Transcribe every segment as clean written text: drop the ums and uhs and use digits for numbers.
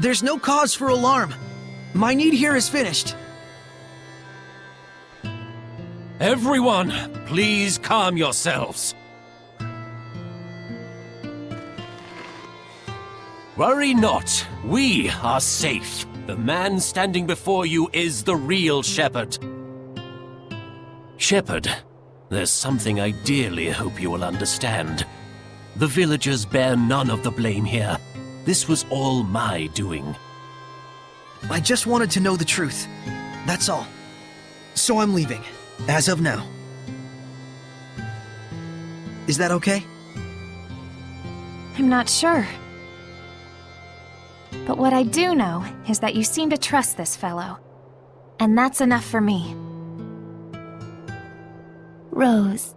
There's no cause for alarm. My need here is finished. Everyone, please calm yourselves. Worry not, we are safe. The man standing before you is the real Shepherd. Shepherd, there's something I dearly hope you will understand. The villagers bear none of the blame here. This was all my doing. I just wanted to know the truth. That's all. So I'm leaving, as of now. Is that okay? I'm not sure. But what I do know is that you seem to trust this fellow. And that's enough for me. Rose.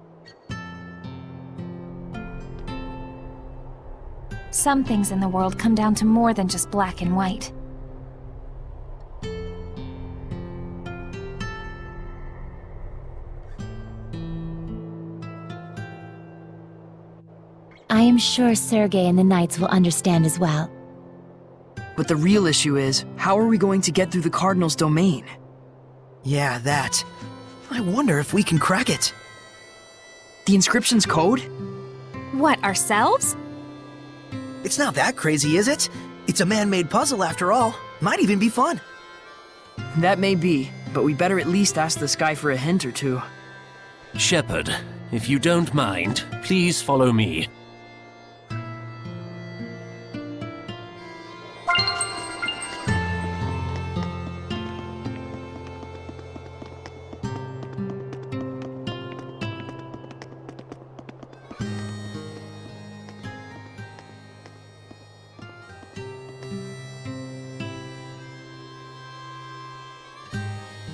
Some things in the world come down to more than just black and white. I am sure Sergei and the Knights will understand as well. But the real issue is, how are we going to get through the Cardinal's domain? Yeah, that. I wonder if we can crack it. The inscription's code? What, ourselves? It's not that crazy, is it? It's a man-made puzzle after all. Might even be fun. That may be, but we better at least ask the sky for a hint or two. Shepherd, if you don't mind, please follow me.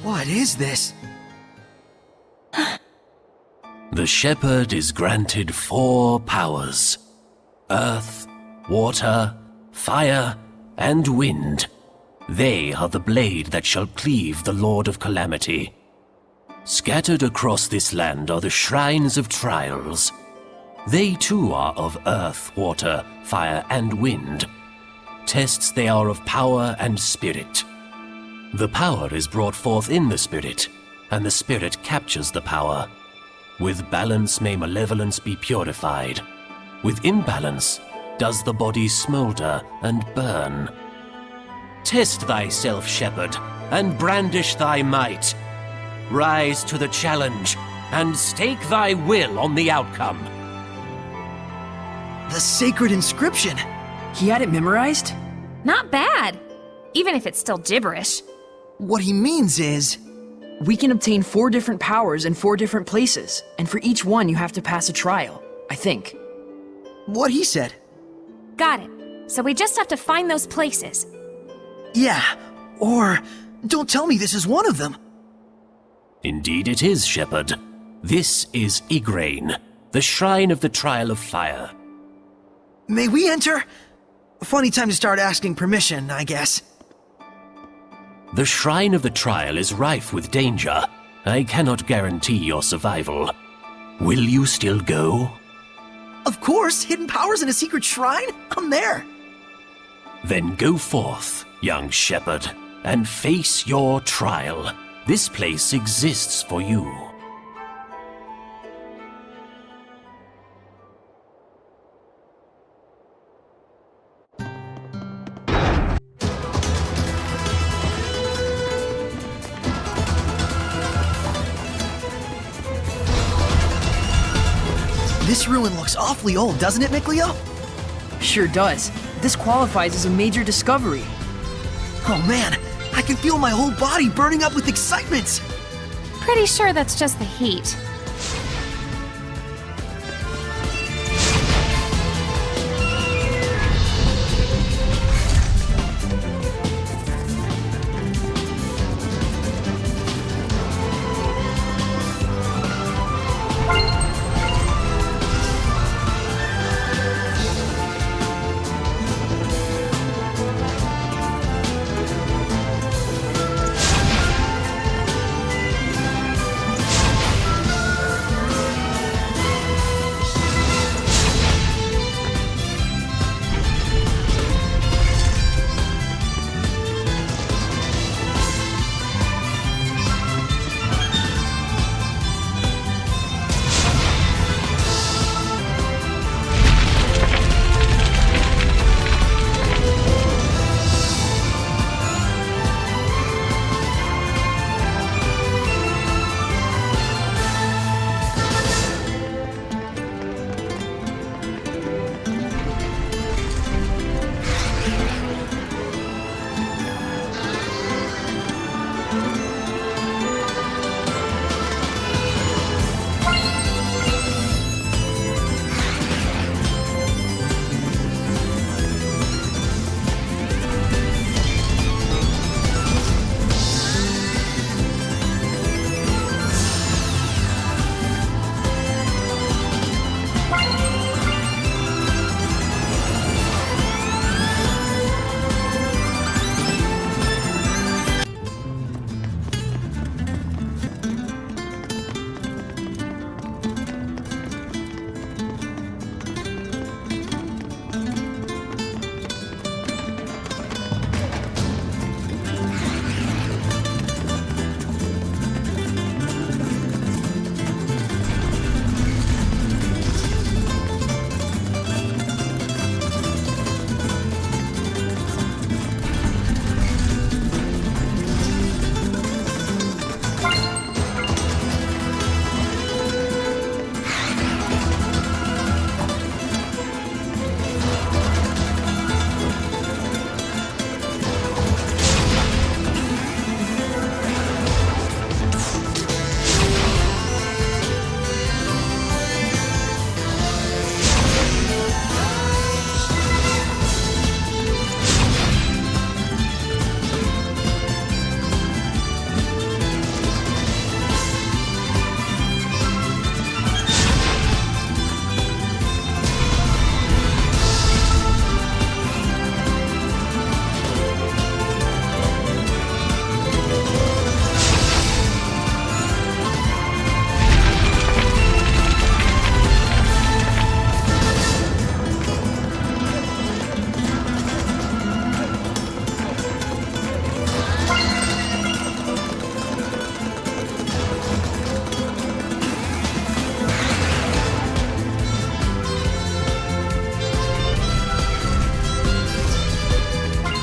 What is this? The Shepherd is granted 4 powers: earth, water, fire, and wind. They are the blade that shall cleave the Lord of Calamity. Scattered across this land are the shrines of trials. They too are of earth, water, fire, and wind. Tests they are of power and spirit. The power is brought forth in the spirit, and the spirit captures the power. With balance may malevolence be purified. With imbalance does the body smolder and burn. Test thyself, Shepherd, and brandish thy might. Rise to the challenge, and stake thy will on the outcome. The sacred inscription! He had it memorized? Not bad! Even if it's still gibberish. What he means is... We can obtain 4 different powers in 4 different places, and for each one you have to pass a trial, I think. what he said. Got it. So we just have to find those places. Yeah, or don't tell me this is one of them. Indeed it is, Shepherd. This is Igraine, the Shrine of the Trial of Fire. May we enter? Funny time to start asking permission, I guess. The Shrine of the Trial is rife with danger. I cannot guarantee your survival. Will you still go? Of course, hidden powers in a secret shrine? I'm there. Then go forth, young shepherd, and face your trial. This place exists for you. This ruin looks awfully old, doesn't it, Mikleo? Sure does. This qualifies as a major discovery. Oh man, I can feel my whole body burning up with excitement! Pretty sure that's just the heat.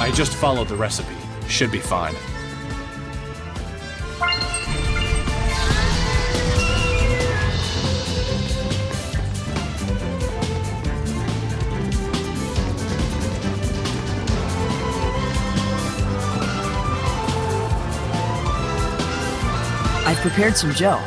I just followed the recipe. Should be fine. I've prepared some gel.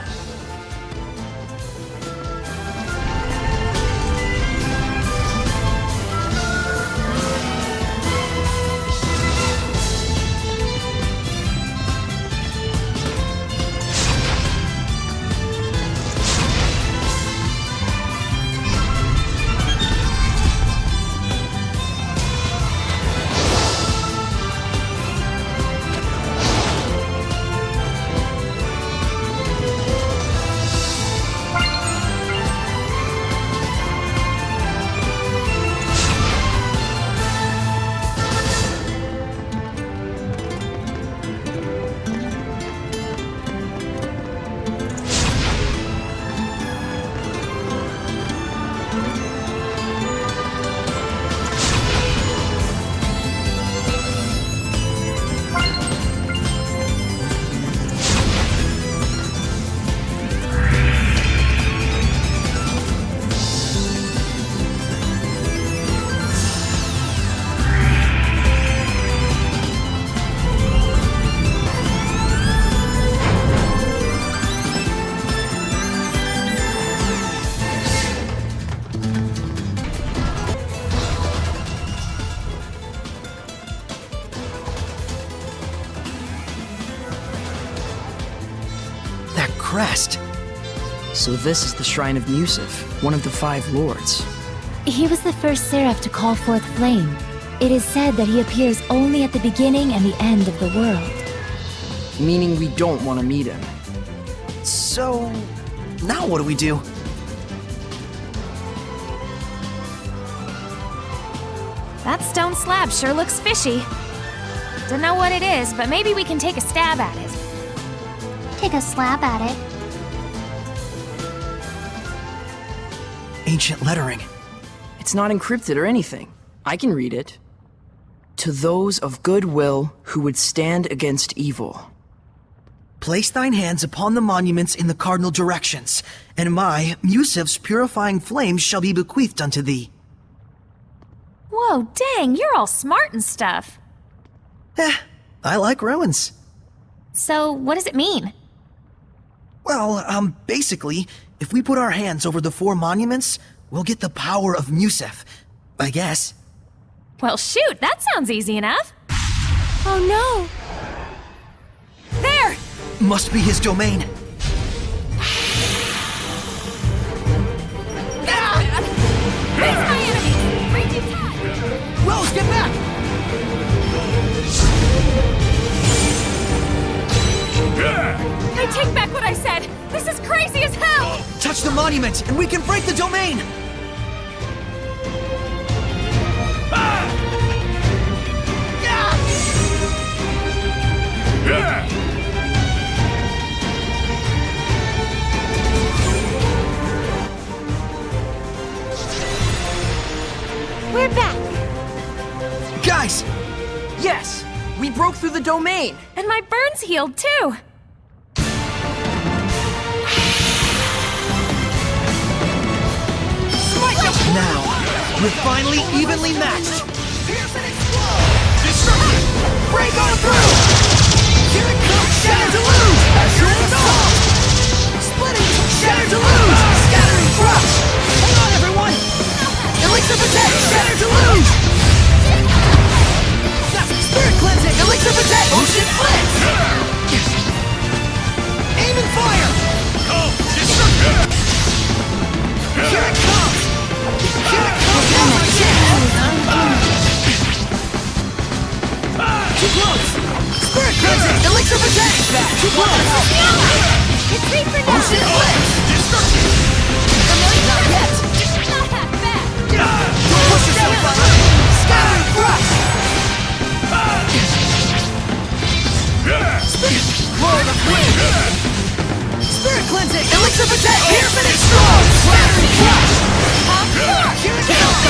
Crest. So this is the Shrine of Musif, one of the 5 lords. He was the first seraph to call forth flame. It is said that he appears only at the beginning and the end of the world. Meaning we don't want to meet him. So, now what do we do? That stone slab sure looks fishy. Don't know what it is, but maybe we can take a stab at it. Take a slab at it. Ancient lettering. It's not encrypted or anything. I can read it. To those of good will who would stand against evil. Place thine hands upon the monuments in the cardinal directions, and my, Musif's purifying flames shall be bequeathed unto thee. Whoa, dang, you're all smart and stuff. I like ruins. So, what does it mean? Well, basically, if we put our hands over the 4 monuments, we'll get the power of Musif, I guess. Well, shoot, that sounds easy enough. Oh no! There! Must be his domain. Face my enemies! Raging tide! Rose, get back! I take back what I said! This is crazy as hell! Touch the monument, and we can break the domain! We're back! Guys! Yes! We broke through the domain! And my burn's healed too! Now, we're finally evenly matched! Break on through! Here it comes! Shatter to lose! Sure assault! Splitting! Shatter to lose! Scattering crush! Hang on, everyone! Elixir protect! Shatter to lose! That's spirit cleansing! Elixir protect! Ocean blitz! Aim and fire! Oh, here it comes! Here it comes! Now my chance! Too close! Spirit cleansing! Elixir protect! Too close! Retreat for now! Ocean blitz! Not yet! Not half bad! Don't push yourself, brother! Scattering crush! Roll the wind! Spirit cleansing! Elixir protect! Piercing and strong! Scattering crush! Here it comes!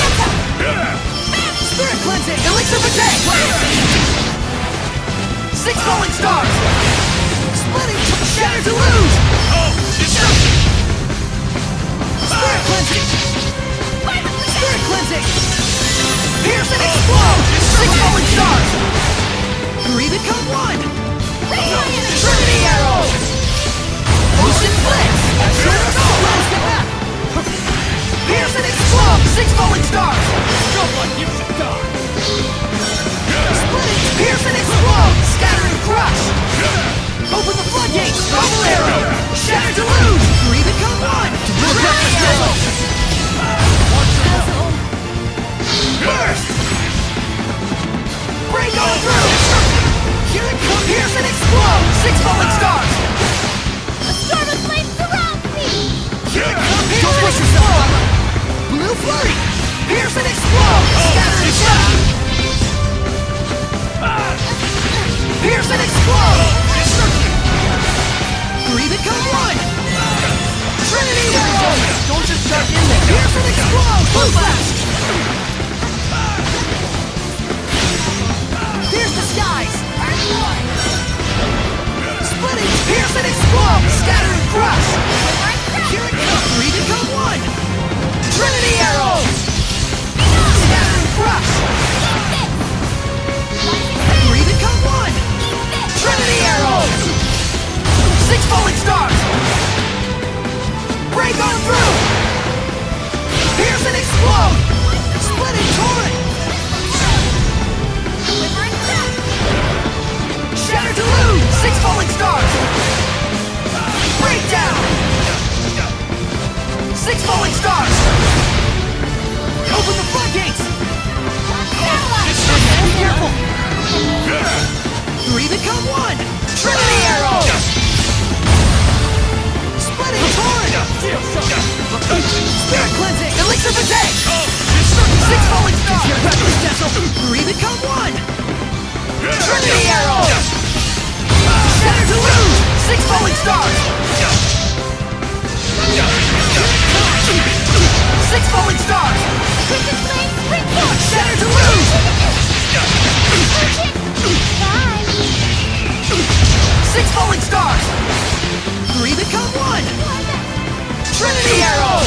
Spirit cleansing! Elixir protect! 6 falling stars! Splitting! Shatter to lose! Oh, destruction! Spirit cleansing! Spirit cleansing! Pierce and explode! 6 falling stars! 3 become 1! Trinity arrow! Ocean blitz! Pierce and explode! 6 falling stars! Jump like you should die! Splitting! Pierce and explode! Scatter and crush! Open the floodgates! Double arrow! Shatter to lose! 3 become 1! Trinity arrow! Burst! Break on through! Here it comes! Pierce and explode! 6 falling stars! A storm of flame surrounds me! Here it comes! Don't push yourself! Blue flurry! Pierce and explode! Scatter and crush! Pierce and explode! 3 become 1! Trinity arrow! Don't just shut in there. Pierce and explode! Blue flash! Pierce the skies! Splitting! Pierce and explode! Scatter and crush! Here it comes! 3 become 1! Trinity arrow! Scatter and crush! 3 become 1! Trinity arrow! 6 falling stars! Break on through! Pierce and explode! Splitting torrent! Shatter to lose! 6 falling stars! Breakdown! 6 falling stars! Open the floodgates! Be careful! 3 become 1! Trinity arrow! Splitting torrent! Spirit cleansing! Elixir the tank! 6 falling stars! 3 become 1! Trinity arrow! Shatter to lose! 6 falling stars! 6 falling stars! Shatter to lose! 6 falling stars! 3 become 1! Trinity arrow!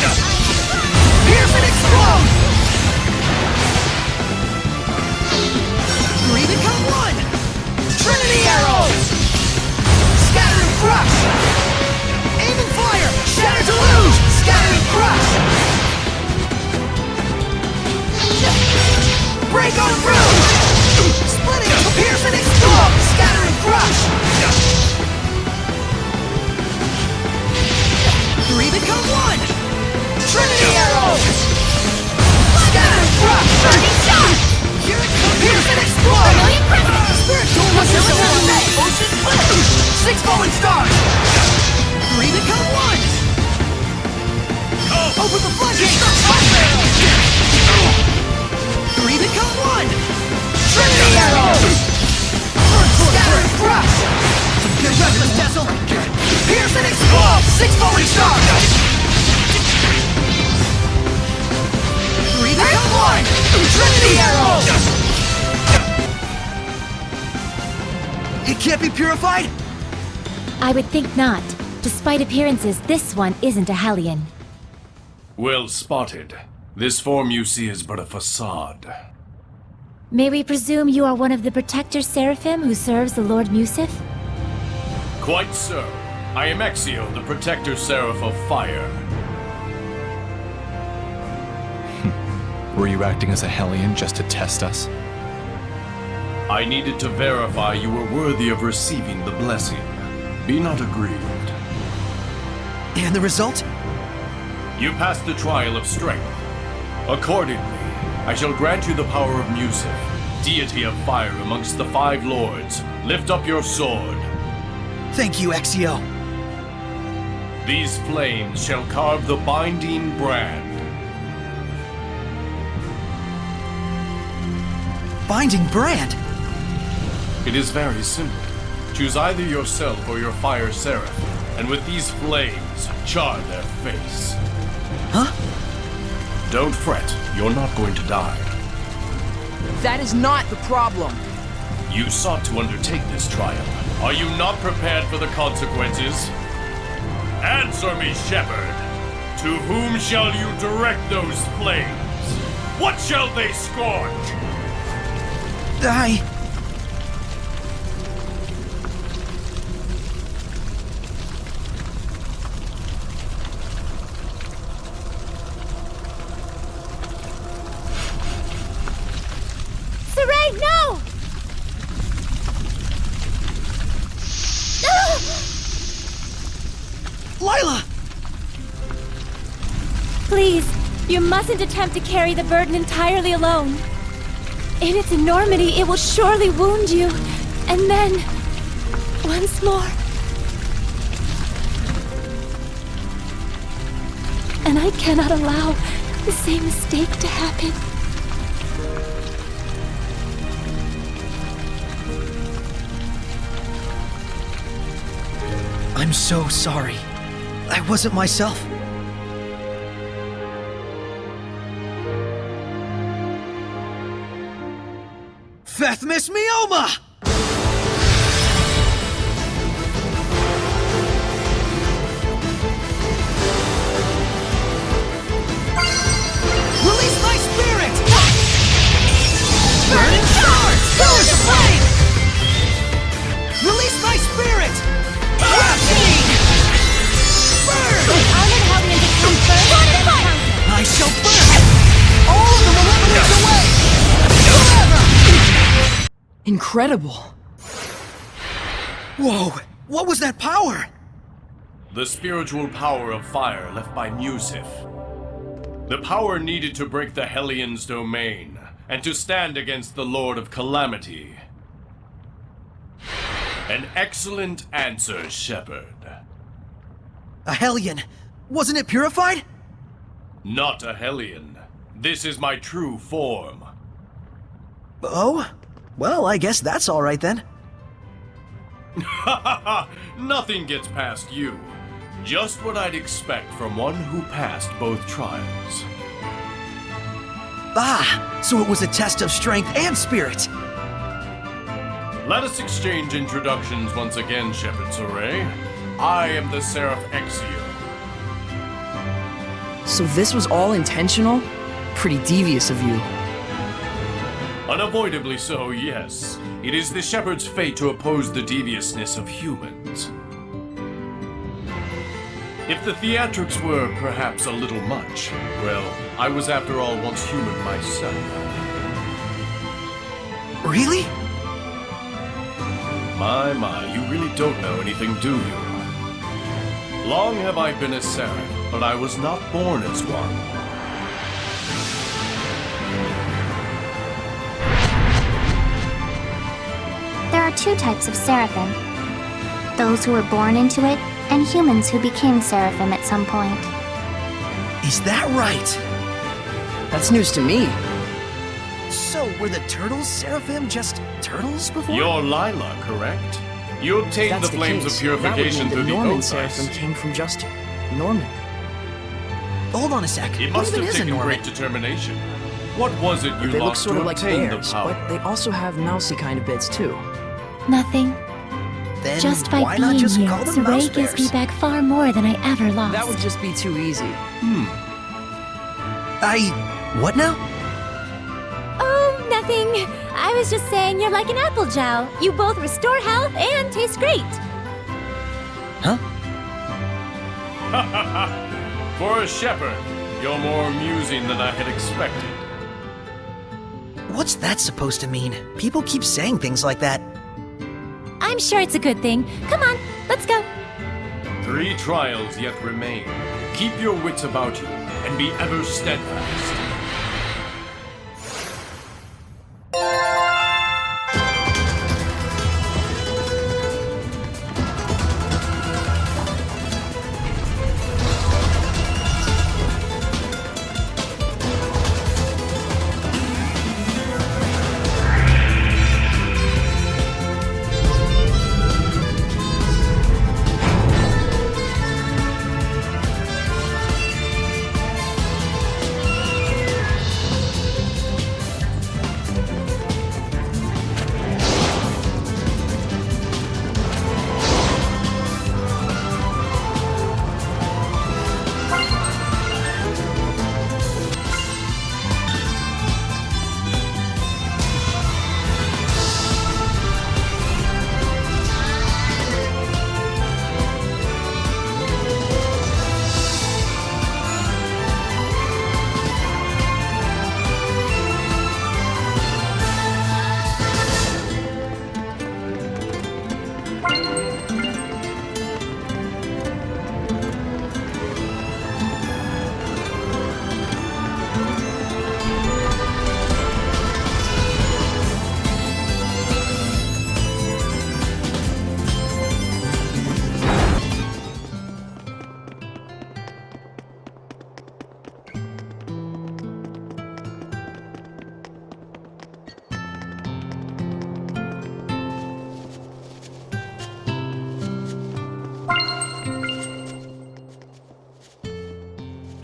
Pierce and explode! 3 become 1! Trinity arrow! Scatter and crush! Aim and fire! Shatter to lose! Scatter and crush! Break on through! Splitting! Pierce and explode! Scatter and crush! 3 become 1! Trinity arrow! Scatter and crush! Burning shot! Here it comes! Pierce and explode! Spirit don't let yourself out! Ocean blitz! 6 falling stars! 3 become 1! Open the floodgates! 3 become 1! Trinity arrow! Scatter and crush! Get reckless, Dazzle! Pierce and explode! 6 falling stars! 3 become 1! Trinity arrow! It can't be purified? I would think not. Despite appearances, this one isn't a Hellion. Well spotted. This form you see is but a facade. May we presume you are one of the Protector Seraphim who serves the Lord Musif? Quite so. I am Exio, the Protector Seraph of Fire. Were you acting as a Hellion just to test us? I needed to verify you were worthy of receiving the blessing. Be not aggrieved. And the result? You passed the trial of strength. Accordingly, I shall grant you the power of Musif, deity of fire amongst the 5 lords. Lift up your sword. Thank you, Exio. These flames shall carve the binding brand. Binding brand? It is very simple. Choose either yourself or your fire seraph, and with these flames, char their face. Huh? Don't fret, you're not going to die. That is not the problem. You sought to undertake this trial. Are you not prepared for the consequences? Answer me, Shepherd. To whom shall you direct those flames? What shall they scorch? Saray, no! Lila! Please, you mustn't attempt to carry the burden entirely alone. In its enormity, it will surely wound you. And then, once more. And I cannot allow the same mistake to happen. I'm so sorry. I wasn't myself. Fethmis Mioma! Release my spirit! Burning shards! Pillars of flame! Release my spirit! Burn! I'll let Hellions attack first. I shall burn! All of the malevolence away! Forever! Incredible. Whoa! What was that power? The spiritual power of fire left by Musif. The power needed to break the Hellions' domain, and to stand against the Lord of Calamity. An excellent answer, Shepherd. A Hellion. Wasn't it purified? Not a Hellion. This is my true form. Oh? Well, I guess that's alright then. Nothing gets past you. Just what I'd expect from one who passed both trials. Ah, so it was a test of strength and spirit. Let us exchange introductions once again, Shepherd Soray. I am the Seraph Exio. So this was all intentional? Pretty devious of you. Unavoidably so, yes. It is the Shepherd's fate to oppose the deviousness of humans. If the theatrics were perhaps a little much, well, I was after all once human myself. Really? My, you really don't know anything, do you? Long have I been a seraph, but I was not born as one. There are two types of seraphim. Those who were born into it, and humans who became seraphim at some point. Is that right? That's news to me. So, were the turtles seraphim just turtles before? You're Lila, correct? You obtained That's the flames case, of purification that would through mean the that Norman oath seraphim ice. came from just Norman. Hold on a sec. It What must even have is a taken Norman? great determination. What was it you They look lost sort to of like obtain bears, the power? but they also have mousy kind of bits too. Nothing. Then Just by why not being just here, call them mouse Saray gives me bears? back far more than I ever lost. That would just be too easy. What now? Oh, nothing. I was just saying you're like an apple gel. You both restore health and taste great. Huh? For a shepherd, you're more amusing than I had expected. What's that supposed to mean? People keep saying things like that. I'm sure it's a good thing. Come on, let's go. 3 trials yet remain. Keep your wits about you, and be ever steadfast.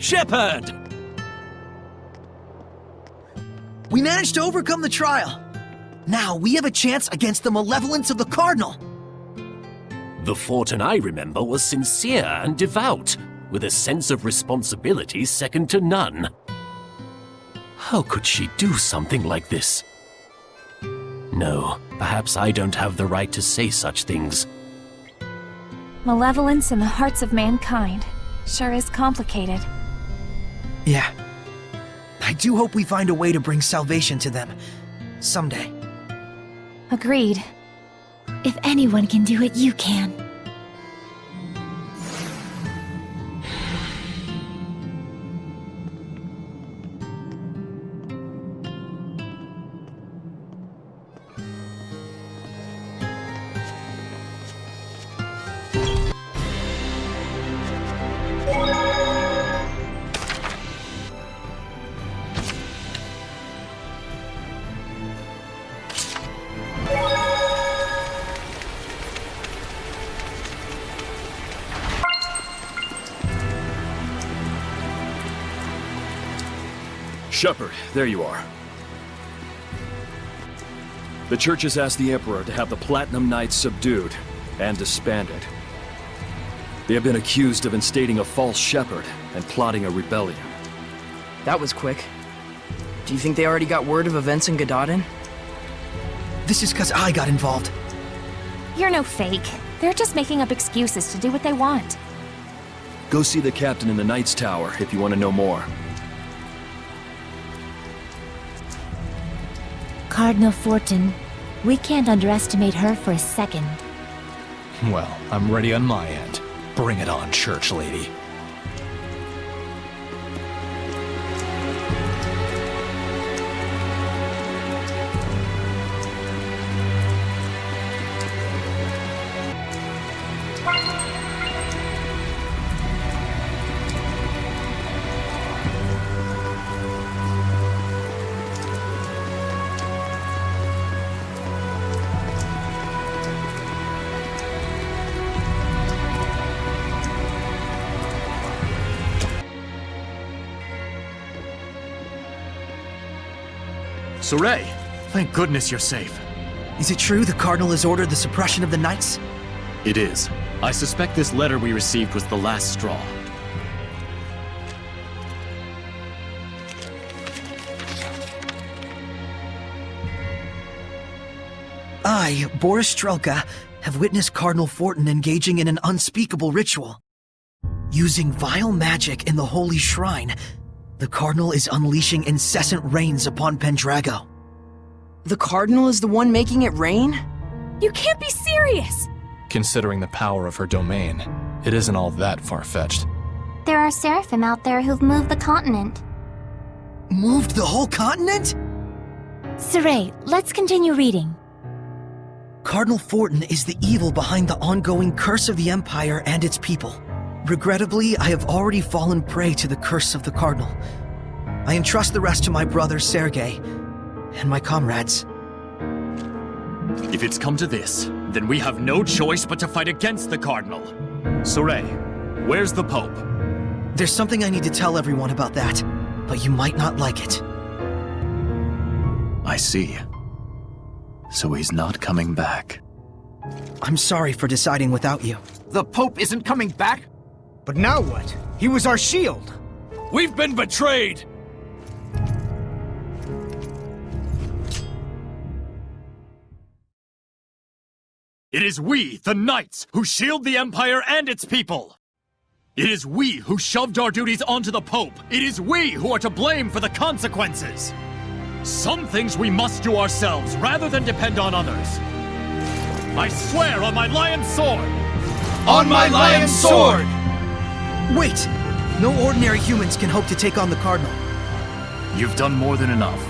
Shepard! We managed to overcome the trial. Now we have a chance against the malevolence of the Cardinal. The Fortin I remember was sincere and devout, with a sense of responsibility second to none. How could she do something like this? No, perhaps I don't have the right to say such things. Malevolence in the hearts of mankind sure is complicated. Yeah. I do hope we find a way to bring salvation to them. Someday. Agreed. If anyone can do it, you can. Shepard, there you are. The Church has asked the Emperor to have the Platinum Knights subdued and disbanded. They have been accused of instating a false shepherd and plotting a rebellion. That was quick. Do you think they already got word of events in Gadadin? This is because I got involved. You're no fake. They're just making up excuses to do what they want. Go see the captain in the Knight's Tower if you want to know more. Cardinal Fortin. We can't underestimate her for a second. Well, I'm ready on my end. Bring it on, Church Lady. Sorey, thank goodness you're safe. Is it true the Cardinal has ordered the suppression of the Knights? It is. I suspect this letter we received was the last straw. I, Boris Strelka, have witnessed Cardinal Fortin engaging in an unspeakable ritual. Using vile magic in the holy shrine, the Cardinal is unleashing incessant rains upon Pendrago. The Cardinal is the one making it rain? You can't be serious! Considering the power of her domain, it isn't all that far-fetched. There are Seraphim out there who've moved the continent. Moved the whole continent? Sorey, let's continue reading. Cardinal Fortin is the evil behind the ongoing curse of the Empire and its people. Regrettably, I have already fallen prey to the curse of the Cardinal. I entrust the rest to my brother Sergei and my comrades. If it's come to this, then we have no choice but to fight against the Cardinal. Sorey, where's the Pope? There's something I need to tell everyone about that, but you might not like it. I see. So he's not coming back. I'm sorry for deciding without you. The Pope isn't coming back? But now what? He was our shield. We've been betrayed! It is we, the Knights, who shield the Empire and its people! It is we who shoved our duties onto the Pope! It is we who are to blame for the consequences! Some things we must do ourselves, rather than depend on others. I swear on my Lion Sword! On my Lion Sword! Wait! No ordinary humans can hope to take on the Cardinal. You've done more than enough.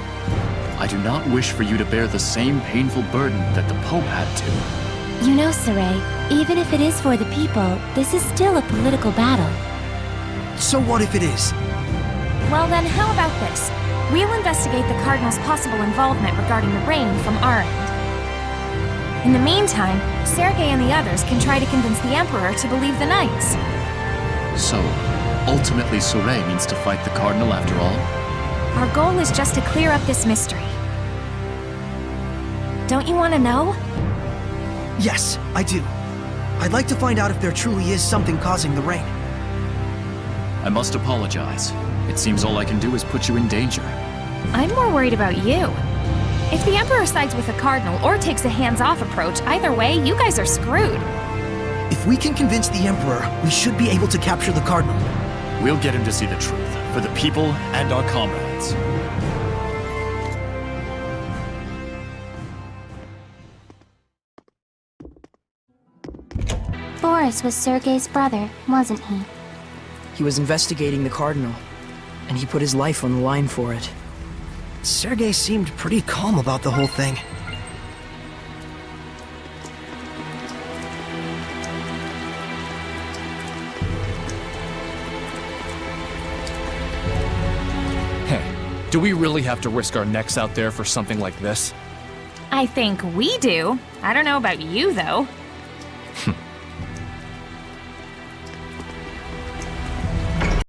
I do not wish for you to bear the same painful burden that the Pope had to. You know, Sorey, even if it is for the people, this is still a political battle. So what if it is? Well then, how about this? We'll investigate the Cardinal's possible involvement regarding the rain from our end. In the meantime, Sergei and the others can try to convince the Emperor to believe the Knights. So, ultimately Soray means to fight the Cardinal after all? Our goal is just to clear up this mystery. Don't you want to know? Yes, I do. I'd like to find out if there truly is something causing the rain. I must apologize. It seems all I can do is put you in danger. I'm more worried about you. If the Emperor sides with the Cardinal or takes a hands-off approach, either way, you guys are screwed. If we can convince the Emperor, we should be able to capture the Cardinal. We'll get him to see the truth, for the people and our comrades. Boris was Sergei's brother, wasn't he? He was investigating the Cardinal, and he put his life on the line for it. Sergei seemed pretty calm about the whole thing. Hey, do we really have to risk our necks out there for something like this? I think we do. I don't know about you, though.